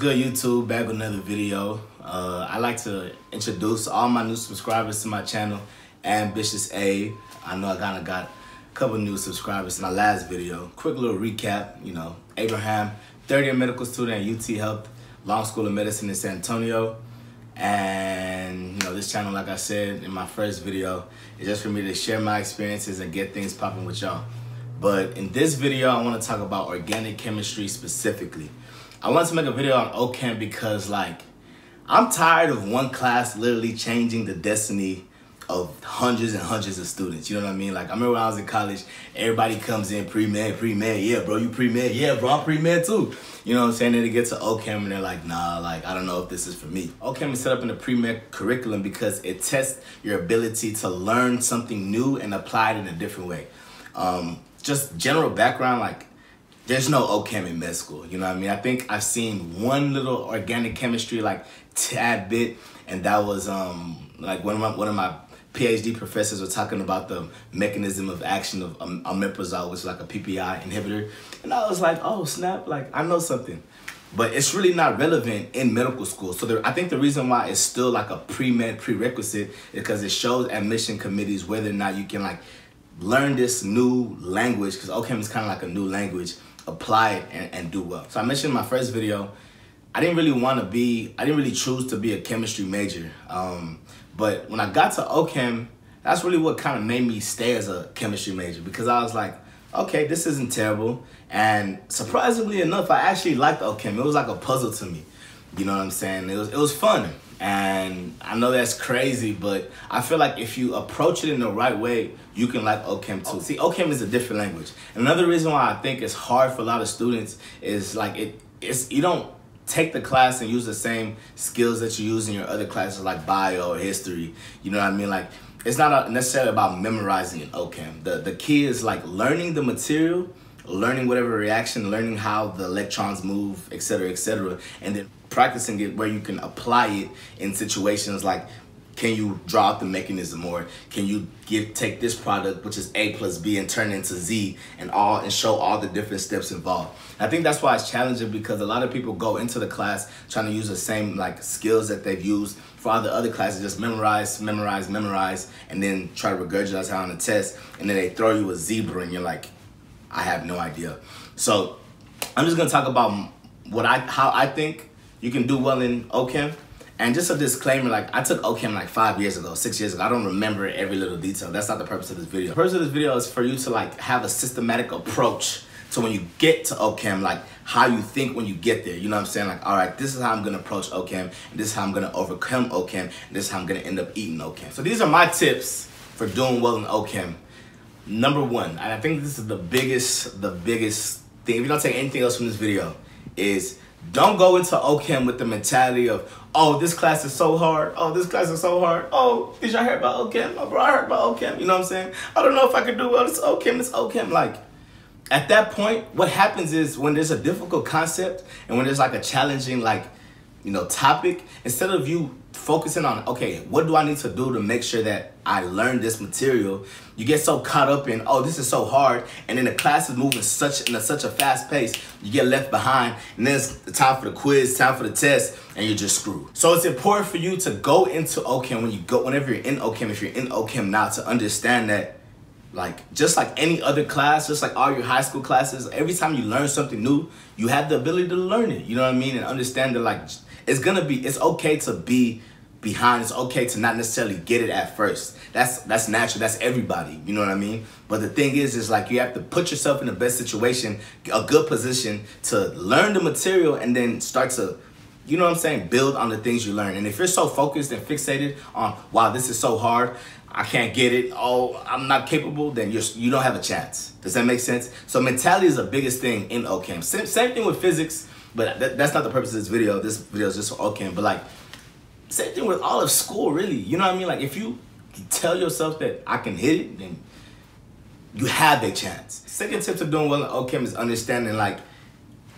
good, YouTube? Back with another video. I like to introduce all my new subscribers to my channel. Ambitious A. I know I kind of got a couple new subscribers in my last video. Quick little recap. You know, Abraham, third-year medical student at UT Health, Long School of Medicine in San Antonio. And you know, this channel, like I said in my first video, is just for me to share my experiences and get things popping with y'all. But in this video, I want to talk about organic chemistry specifically. I wanted to make a video on O-Chem because, like, I'm tired of one class literally changing the destiny of hundreds and hundreds of students. You know what I mean? Like, I remember when I was in college, everybody comes in pre-med, yeah, bro, you pre-med, yeah, bro, I'm pre-med too. You know what I'm saying? Then they get to O-Chem and they're like, nah, like, I don't know if this is for me. O-Chem is set up in the pre-med curriculum because it tests your ability to learn something new and apply it in a different way. Just general background, like, there's no O-Chem in med school, you know what I mean? I think I've seen one little organic chemistry, like, tad bit, and that was, like, one of my PhD professors were talking about the mechanism of action of omeprazole, which is like a PPI inhibitor, and I was like, oh, snap, like, I know something. But it's really not relevant in medical school. So I think the reason why it's still like a pre-med prerequisite is because it shows admission committees whether or not you can, like, learn this new language, because O-Chem is kind of like a new language, apply it and do well. So I mentioned in my first video, I didn't really choose to be a chemistry major. But when I got to O-Chem, that's really what kind of made me stay as a chemistry major, because I was like, okay, this isn't terrible. And surprisingly enough, I actually liked O-Chem. It was like a puzzle to me. You know what I'm saying? It was fun. And I know that's crazy, but I feel like if you approach it in the right way, you can like O-Chem too. See, O-Chem is a different language. And another reason why I think it's hard for a lot of students is like you don't take the class and use the same skills that you use in your other classes like bio or history. You know what I mean? Like, it's not necessarily about memorizing in O-Chem. The key is like learning the material, learning whatever reaction, learning how the electrons move, etc., and then practicing it where you can apply it in situations like, can you draw out the mechanism, or can you take this product, which is A plus B, and turn it into Z, and show all the different steps involved. I think that's why it's challenging, because a lot of people go into the class trying to use the same like skills that they've used for all the other classes, just memorize, and then try to regurgitate on the test, and then they throw you a zebra, and you're like, I have no idea. So I'm just gonna talk about how I think you can do well in O-Chem. And just a disclaimer, like, I took O-Chem like 5 years ago, 6 years ago. I don't remember every little detail. That's not the purpose of this video. The purpose of this video is for you to like have a systematic approach to when you get to O-Chem, like how you think when you get there. You know what I'm saying? Like, all right, this is how I'm gonna approach O-Chem, and this is how I'm gonna overcome O-Chem, and this is how I'm gonna end up eating O-Chem. So these are my tips for doing well in O-Chem. Number one, and I think this is the biggest thing, if you don't take anything else from this video, is don't go into O-Chem with the mentality of, oh, this class is so hard. Oh, this class is so hard. Oh, did y'all hear about O-Chem? Oh, bro, I heard about O-Chem. You know what I'm saying? I don't know if I could do well. It's O-Chem. Like, at that point, what happens is when there's a difficult concept and when there's like a challenging, like, you know, topic, instead of you focusing on, okay, what do I need to do to make sure that I learn this material, you get so caught up in, oh, this is so hard, and then the class is moving in such a fast pace, you get left behind, and then it's time for the quiz, time for the test, and you're just screwed. So it's important for you to go into O-Chem whenever you're in O-Chem, if you're in O-Chem now, to understand that, like, just like any other class, just like all your high school classes, every time you learn something new, you have the ability to learn it, you know what I mean? And understand that, like, it's okay to be behind. It's okay to not necessarily get it at first. That's natural. That's everybody. You know what I mean? But the thing is like, you have to put yourself in the best situation, a good position to learn the material, and then start to, you know what I'm saying, build on the things you learn. And if you're so focused and fixated on, wow, this is so hard, I can't get it, oh, I'm not capable, then you don't have a chance. Does that make sense? So mentality is the biggest thing in O-Chem. Same thing with physics, but that's not the purpose of this video. This video is just for O-Chem. But like, same thing with all of school, really. You know what I mean? Like, if you tell yourself that I can hit it, then you have a chance. Second tip to doing well in O-Chem is understanding, like,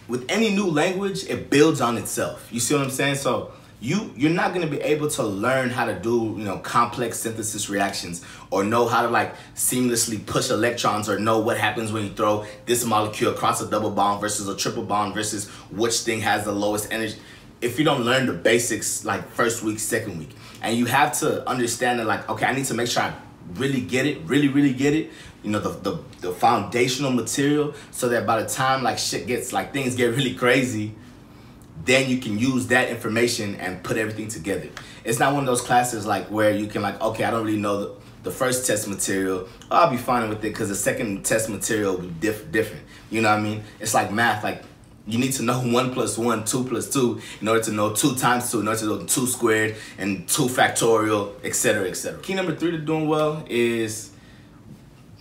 with any new language, it builds on itself. You see what I'm saying? So you're not gonna be able to learn how to do, you know, complex synthesis reactions, or know how to like seamlessly push electrons, or know what happens when you throw this molecule across a double bond versus a triple bond versus which thing has the lowest energy. if you don't learn the basics like first week, second week. And you have to understand that, like, okay, I need to make sure I really get it, really get it, you know, the foundational material, so that by the time like shit gets, like things get really crazy, then you can use that information and put everything together. It's not one of those classes like where you can like, okay, I don't really know the first test material, I'll be fine with it because the second test material will be different. You know what I mean? It's like math, like you need to know 1 + 1, 2 + 2 in order to know 2 × 2, in order to know 2 squared and 2 factorial, etc., etc. Key number 3 to doing well is,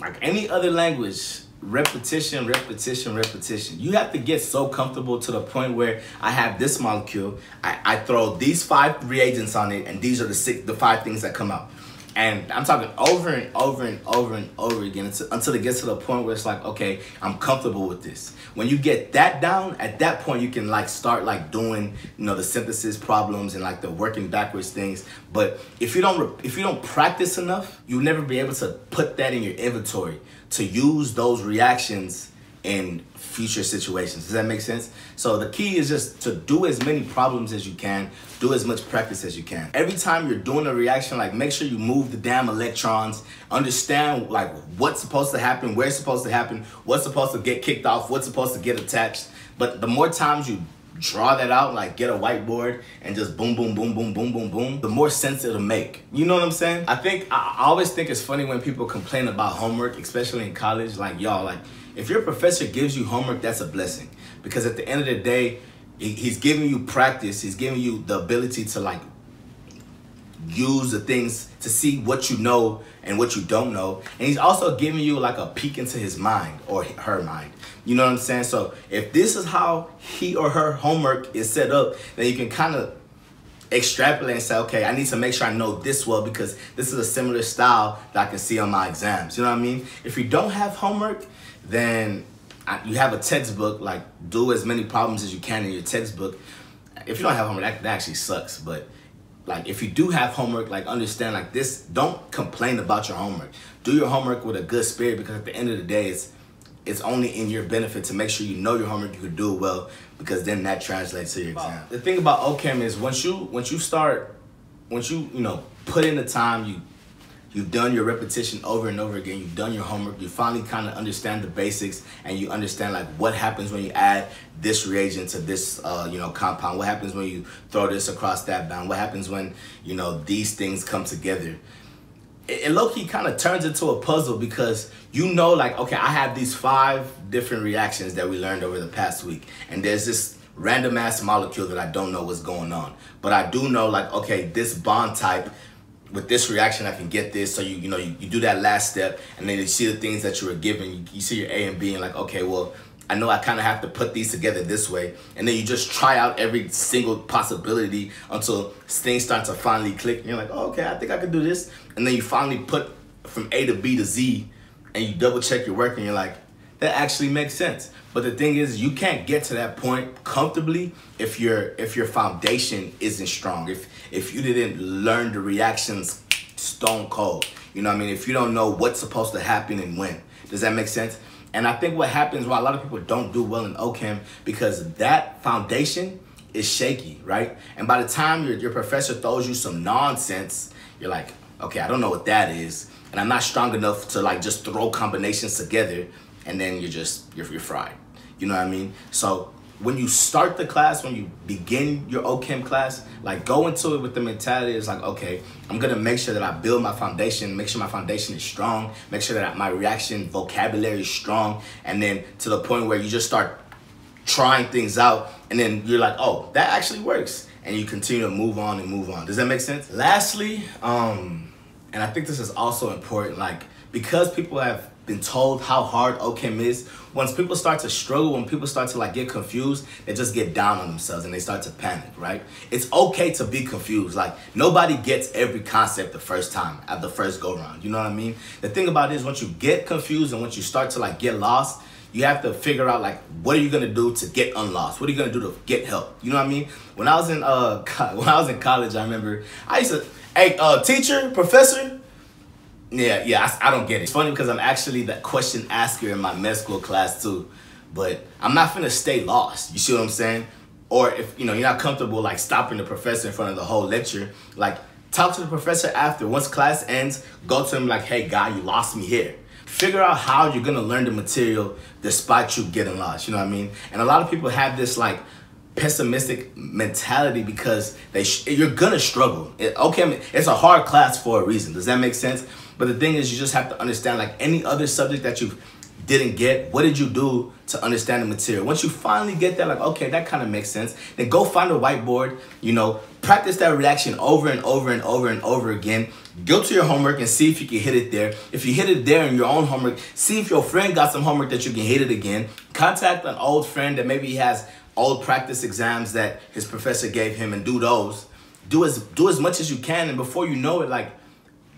like any other language, repetition, repetition, repetition. You have to get so comfortable to the point where I have this molecule, I throw these 5 reagents on it, and these are the 5 things that come out. And I'm talking over and over and over and over again until it gets to the point where it's like, okay, I'm comfortable with this. When you get that down, at that point you can like start like doing, you know, the synthesis problems and like the working backwards things. But if you don't practice enough, you'll never be able to put that in your inventory to use those reactions in future situations. Does that make sense? So the key is just to do as many problems as you can, do as much practice as you can. Every time you're doing a reaction, like make sure you move the damn electrons, understand like what's supposed to happen, where it's supposed to happen, what's supposed to get kicked off, what's supposed to get attached. But the more times you draw that out, like get a whiteboard and just boom, boom, boom, boom, boom, boom, boom, the more sense it'll make. You know what I'm saying? I always think it's funny when people complain about homework, especially in college. Like, y'all, like, if your professor gives you homework, that's a blessing. Because at the end of the day, he's giving you practice. He's giving you the ability to like use the things to see what you know and what you don't know. And he's also giving you like a peek into his mind or her mind. You know what I'm saying? So if this is how he or her homework is set up, then you can kind of extrapolate and say, okay, I need to make sure I know this well because this is a similar style that I can see on my exams. You know what I mean? If you don't have homework, then you have a textbook, like do as many problems as you can in your textbook. If you don't have homework, that actually sucks. But like if you do have homework, like understand like this, don't complain about your homework. Do your homework with a good spirit, because at the end of the day, it's only in your benefit to make sure you know your homework, you can do it well, because then that translates to your exam. The thing about OCHem is once you put in the time, you've done your repetition over and over again, you've done your homework, you finally kind of understand the basics, and you understand like what happens when you add this reagent to this compound, what happens when you throw this across that bound, what happens when these things come together. It low-key kind of turns into a puzzle, because you know, like, okay, I have these 5 different reactions that we learned over the past week, and there's this random ass molecule that I don't know what's going on, but I do know, like, okay, this bond type with this reaction I can get this. So you do that last step, and then you see the things that you were given, you see your A and B, and like, okay, well, I know I kind of have to put these together this way, and then you just try out every single possibility until things start to finally click, and you're like, oh, okay, I think I can do this, and then you finally put from A to B to Z, and you double check your work, and you're like, that actually makes sense. But the thing is, you can't get to that point comfortably if your foundation isn't strong, if you didn't learn the reactions stone cold. You know what I mean? If you don't know what's supposed to happen and when. Does that make sense? And I think what happens, why a lot of people don't do well in OCHem, because that foundation is shaky, right? And by the time your professor throws you some nonsense, you're like, okay, I don't know what that is, and I'm not strong enough to like just throw combinations together, and then you're fried. You know what I mean? So when you start the class, when you begin your OCHem class, like go into it with the mentality is like, okay, I'm gonna make sure that I build my foundation, make sure my foundation is strong, make sure that my reaction vocabulary is strong, and then to the point where you just start trying things out, and then you're like, oh, that actually works, and you continue to move on and move on. Does that make sense? Lastly, and I think this is also important, like, because people have been told how hard OCHem is, once people start to struggle, when people start to like get confused, they just get down on themselves and they start to panic, right? It's okay to be confused. Like, nobody gets every concept the first time, at the first go round, you know what I mean? The thing about it is, once you get confused and once you start to like get lost, you have to figure out like, what are you gonna do to get unlost? What are you gonna do to get help? You know what I mean? When I was in college, I remember I used to, hey, teacher, professor. Yeah, I don't get it. It's funny because I'm actually that question asker in my med school class too, but I'm not finna stay lost. You see what I'm saying? or if you're not comfortable like stopping the professor in front of the whole lecture, like talk to the professor after. Once class ends, go to him like, hey guy, you lost me here. Figure out how you're gonna learn the material despite you getting lost, you know what I mean? And a lot of people have this like pessimistic mentality because you're gonna struggle. Okay, it's a hard class for a reason. Does that make sense? But the thing is, you just have to understand, like any other subject that you didn't get, what did you do to understand the material? Once you finally get that, like, okay, that kind of makes sense, then go find a whiteboard, practice that reaction over and over and over and over again. Go to your homework and see if you can hit it there. If you hit it there in your own homework, see if your friend got some homework that you can hit it again. Contact an old friend that maybe he has old practice exams that his professor gave him and do those. Do as much as you can, and before you know it, like,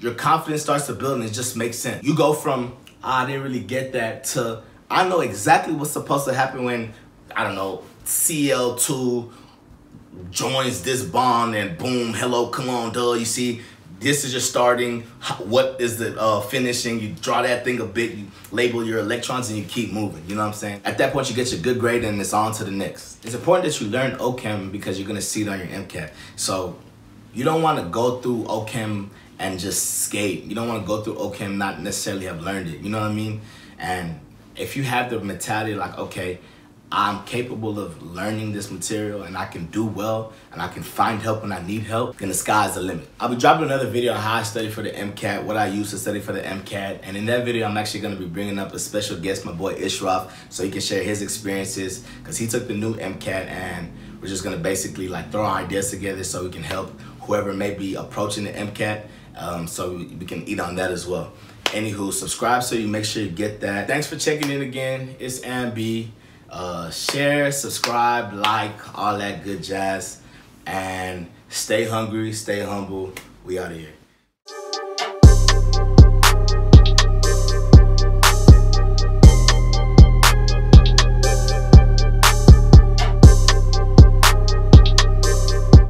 your confidence starts to build and it just makes sense. You go from, I didn't really get that, to I know exactly what's supposed to happen when, I don't know, Cl2 joins this bond and boom, hello, come on, duh. You see, this is your starting. What is the finishing? You draw that thing a bit, you label your electrons, and you keep moving. You know what I'm saying? At that point, you get your good grade and it's on to the next. It's important that you learn O-Chem because you're going to see it on your MCAT. So you don't want to go through O-Chem and just skate. You don't want to go through O-Chem not necessarily have learned it. You know what I mean? And if you have the mentality like, okay, I'm capable of learning this material and I can do well and I can find help when I need help, then the sky's the limit. I'll be dropping another video on how I study for the MCAT, what I use to study for the MCAT. And in that video, I'm actually going to be bringing up a special guest, my boy Ishraf, so he can share his experiences because he took the new MCAT, and we're just going to basically like throw our ideas together so we can help whoever may be approaching the MCAT, so we can eat on that as well. Anywho, subscribe so you make sure you get that. Thanks for checking in again. It's Ambi. Share, subscribe, like, all that good jazz, and stay hungry, stay humble. We out of here.